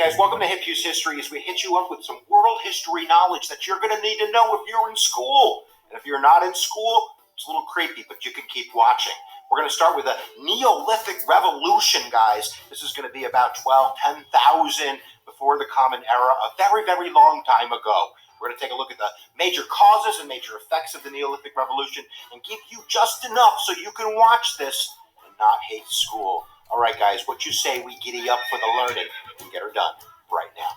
guys, welcome to Hip Use History as we hit you up with some world history knowledge that you're going to need to know if you're in school. And if you're not in school, it's a little creepy, but you can keep watching. We're going to start with the Neolithic Revolution, guys. This is going to be about 10,000 before the Common Era, a very, very long time ago. We're going to take a look at the major causes and major effects of the Neolithic Revolution and give you just enough so you can watch this and not hate school. All right, guys, what you say we giddy up for the learning and get her done right now.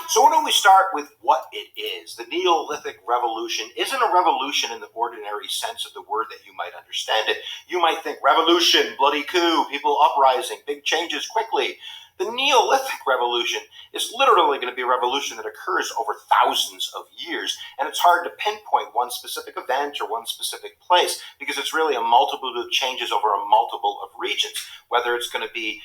So why don't we start with what it is? The Neolithic Revolution isn't a revolution in the ordinary sense of the word that you might understand it. You might think revolution, bloody coup, people uprising, big changes quickly. The Neolithic Revolution is literally going to be a revolution that occurs over thousands of years, and it's hard to pinpoint one specific event or one specific place because it's really a multitude of changes over a multiple of regions, whether it's going to be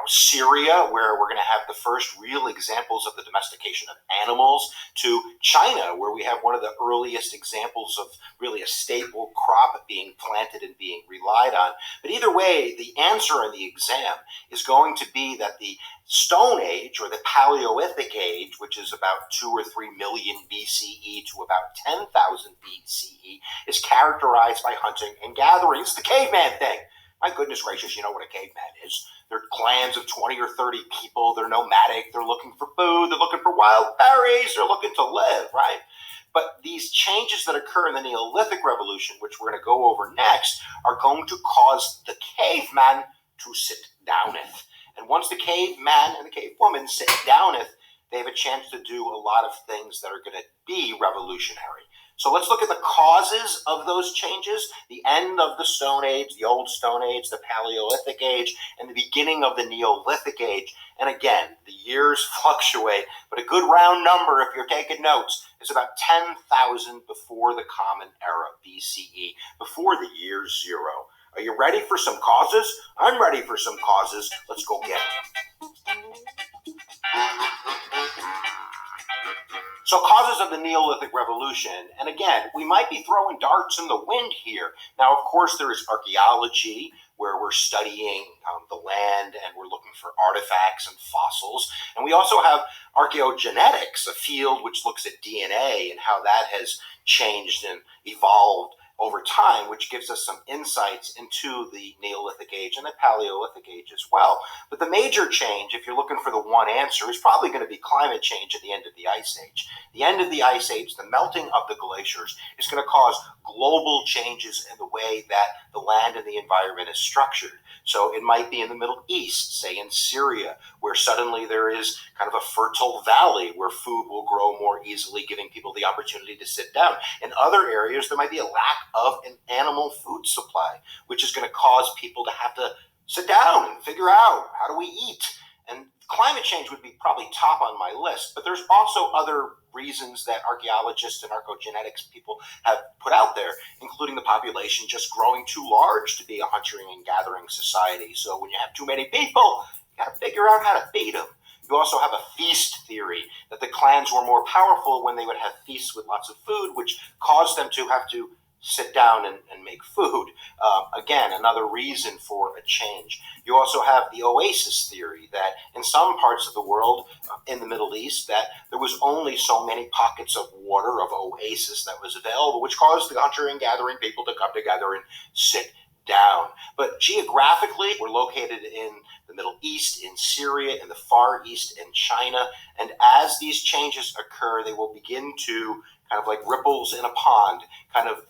Syria, where we're going to have the first real examples of the domestication of animals, to China, where we have one of the earliest examples of really a staple crop being planted and being relied on. But either way, the answer in the exam is going to be that the Stone Age, or the Paleolithic Age, which is about 2 or 3 million BCE to about 10,000 BCE, is characterized by hunting and gathering. It's the caveman thing. My goodness gracious, you know what a caveman is. They're clans of 20 or 30 people. They're nomadic. They're looking for food. They're looking for wild berries. They're looking to live, right? But these changes that occur in the Neolithic Revolution, which we're going to go over next, are going to cause the caveman to sit downeth. And once the caveman and the cavewoman sit downeth, they have a chance to do a lot of things that are going to be revolutionary. So let's look at the causes of those changes, the end of the Stone Age, the Old Stone Age, the Paleolithic Age, and the beginning of the Neolithic Age. And again, the years fluctuate, but a good round number, if you're taking notes, is about 10,000 before the Common Era, BCE, before the year zero. Are you ready for some causes? I'm ready for some causes. Let's go get it. So causes of the Neolithic Revolution, and again, we might be throwing darts in the wind here. Now, of course, there is archaeology, where we're studying the land and we're looking for artifacts and fossils. And we also have archaeogenetics, a field which looks at DNA and how that has changed and evolved over time, which gives us some insights into the Neolithic Age and the Paleolithic Age as well. But the major change, if you're looking for the one answer, is probably going to be climate change at the end of the Ice Age. The end of the Ice Age, the melting of the glaciers, is going to cause global changes in the way that the land and the environment is structured. So it might be in the Middle East, say in Syria, where suddenly there is kind of a fertile valley where food will grow more easily, giving people the opportunity to sit down. In other areas, there might be a lack of an animal food supply, which is going to cause people to have to sit down and figure out, how do we eat? And climate change would be probably top on my list, but there's also other reasons that archaeologists and archaeogenetics people have put out there, including the population just growing too large to be a hunting and gathering society. So when you have too many people, you got to figure out how to feed them. You also have a feast theory, that the clans were more powerful when they would have feasts with lots of food, which caused them to have to sit down and make food. Again, another reason for a change. You also have the oasis theory, that in some parts of the world, in the Middle East, that there was only so many pockets of water, of oasis, that was available, which caused the hunter and gathering people to come together and sit down. But geographically, we're located in the Middle East, in Syria, in the Far East, in China. And as these changes occur, they will begin to kind of like ripples in a pond, kind of,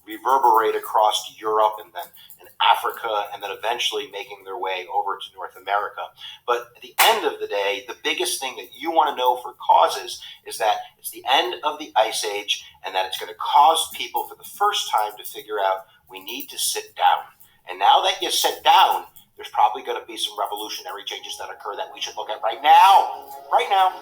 reverberate across Europe and then in Africa, and then eventually making their way over to North America. But at the end of the day, the biggest thing that you want to know for causes is that it's the end of the Ice Age, and that it's going to cause people for the first time to figure out we need to sit down. And now that you sit down, there's probably going to be some revolutionary changes that occur that we should look at right now. Right now.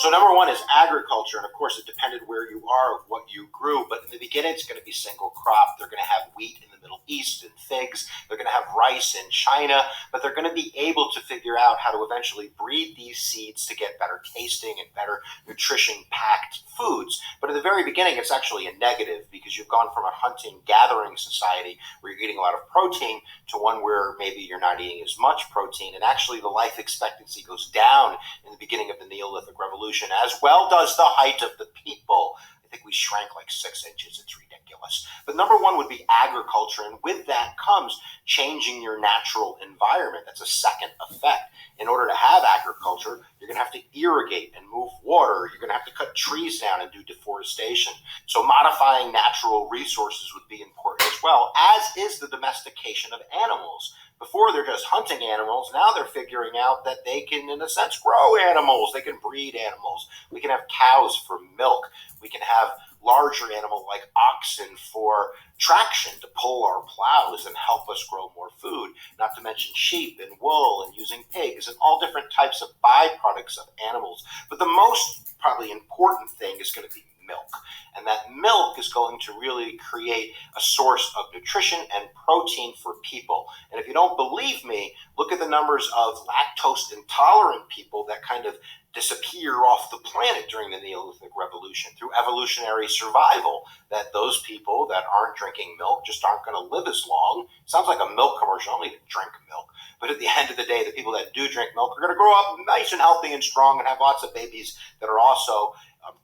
So number one is agriculture, and of course it depended where you are of what you grew, but in the beginning it's going to be single crop. They're going to have wheat in the Middle East and figs. They're going to have rice in China, but they're going to be able to figure out how to eventually breed these seeds to get better tasting and better nutrition-packed foods. But at the very beginning it's actually a negative, because you've gone from a hunting-gathering society where you're eating a lot of protein to one where maybe you're not eating as much protein, and actually the life expectancy goes down in the beginning of the Neolithic Revolution, as well does the height of the people. I think we shrank like 6 inches. It's ridiculous. But number one would be agriculture, and with that comes changing your natural environment. That's a second effect. In order to have agriculture, you're going to have to irrigate and move water. You're going to have to cut trees down and do deforestation. So modifying natural resources would be important as well, as is the domestication of animals. Before, they're just hunting animals. Now they're figuring out that they can, in a sense, grow animals. They can breed animals. We can have cows for milk. We can have larger animals like oxen for traction to pull our plows and help us grow more food, not to mention sheep and wool and using pigs and all different types of byproducts of animals. But the most probably important thing is going to be milk. And that milk is going to really create a source of nutrition and protein for people. And if you don't believe me, look at the numbers of lactose intolerant people that kind of disappear off the planet during the Neolithic Revolution through evolutionary survival, that those people that aren't drinking milk just aren't going to live as long. Sounds like a milk commercial. I don't even drink milk. But at the end of the day, the people that do drink milk are going to grow up nice and healthy and strong and have lots of babies that are also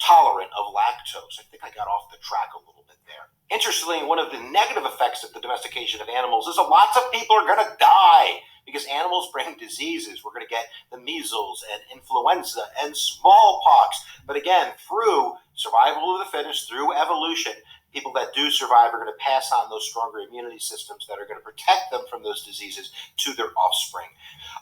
tolerant of lactose. I think I got off the track a little bit there. Interestingly, one of the negative effects of the domestication of animals is that lots of people are going to die because animals bring diseases. We're going to get the measles and influenza and smallpox. But again, through survival of the fittest, through evolution, people that do survive are going to pass on those stronger immunity systems that are going to protect them from those diseases to their offspring.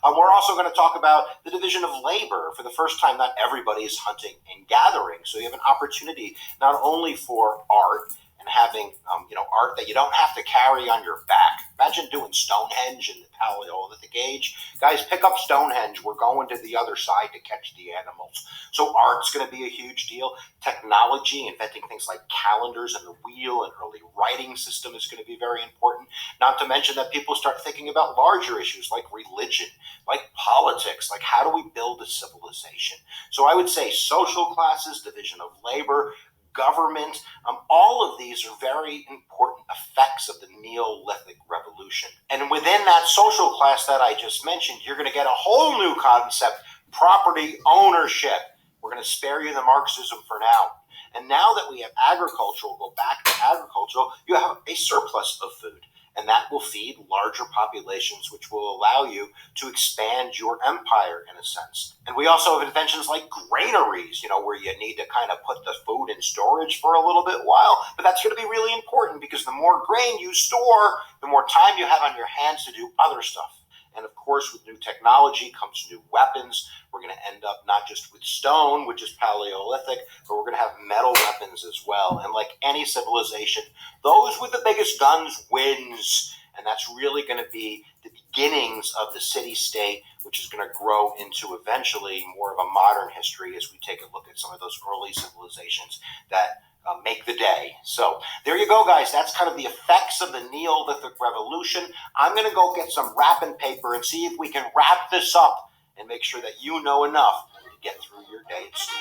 We're also going to talk about the division of labor. For the first time, not everybody is hunting and gathering. So you have an opportunity not only for art and having art that you don't have to carry on your back. Imagine doing Stonehenge in the Paleolithic age. Guys, pick up Stonehenge. We're going to the other side to catch the animals. So art's going to be a huge deal. Technology, inventing things like calendars and the wheel and early writing system is going to be very important. Not to mention that people start thinking about larger issues like religion, like politics, like how do we build a civilization? So I would say social classes, division of labor, government, all of these are very important effects of the Neolithic Revolution. And within that social class that I just mentioned, you're going to get a whole new concept, property ownership. We're going to spare you the Marxism for now. And now that we have agriculture, we'll go back to agricultural, you have a surplus of food. And that will feed larger populations, which will allow you to expand your empire in a sense. And we also have inventions like granaries, where you need to kind of put the food in storage for a little bit while. But that's going to be really important because the more grain you store, the more time you have on your hands to do other stuff. And of course, with new technology comes new weapons. We're going to end up not just with stone, which is Paleolithic, but we're going to have metal weapons as well. And like any civilization, those with the biggest guns wins. And that's really going to be the beginnings of the city-state, which is going to grow into eventually more of a modern history as we take a look at some of those early civilizations that make the day. So there you go, guys. That's kind of the effects of the Neolithic Revolution. I'm going to go get some wrapping paper and see if we can wrap this up and make sure that you know enough to get through your day at school.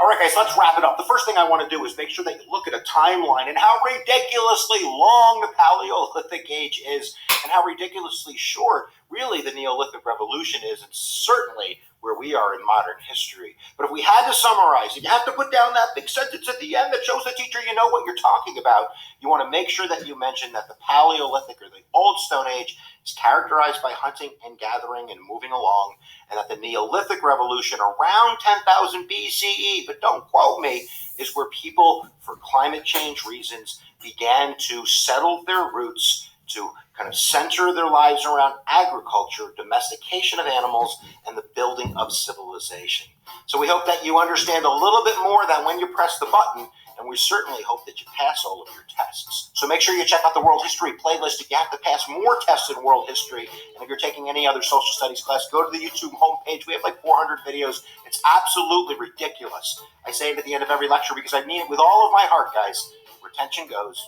All right, guys, let's wrap it up. The first thing I want to do is make sure that you look at a timeline and how ridiculously long the Paleolithic age is and how ridiculously short really the Neolithic Revolution is, and certainly where we are in modern history. But if we had to summarize, if you have to put down that big sentence at the end that shows the teacher you know what you're talking about, you want to make sure that you mention that the Paleolithic or the Old Stone Age is characterized by hunting and gathering and moving along, and that the Neolithic Revolution around 10,000 BCE, but don't quote me, is where people, for climate change reasons, began to settle their roots, to kind of center their lives around agriculture, domestication of animals, and the building of civilization. So we hope that you understand a little bit more that when you press the button, and we certainly hope that you pass all of your tests. So make sure you check out the World History playlist if you have to pass more tests in World History. And if you're taking any other social studies class, go to the YouTube homepage. We have like 400 videos. It's absolutely ridiculous. I say it at the end of every lecture because I mean it with all of my heart, guys. Retention goes,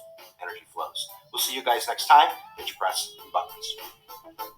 energy flows. We'll see you guys next time. Hit your press buttons.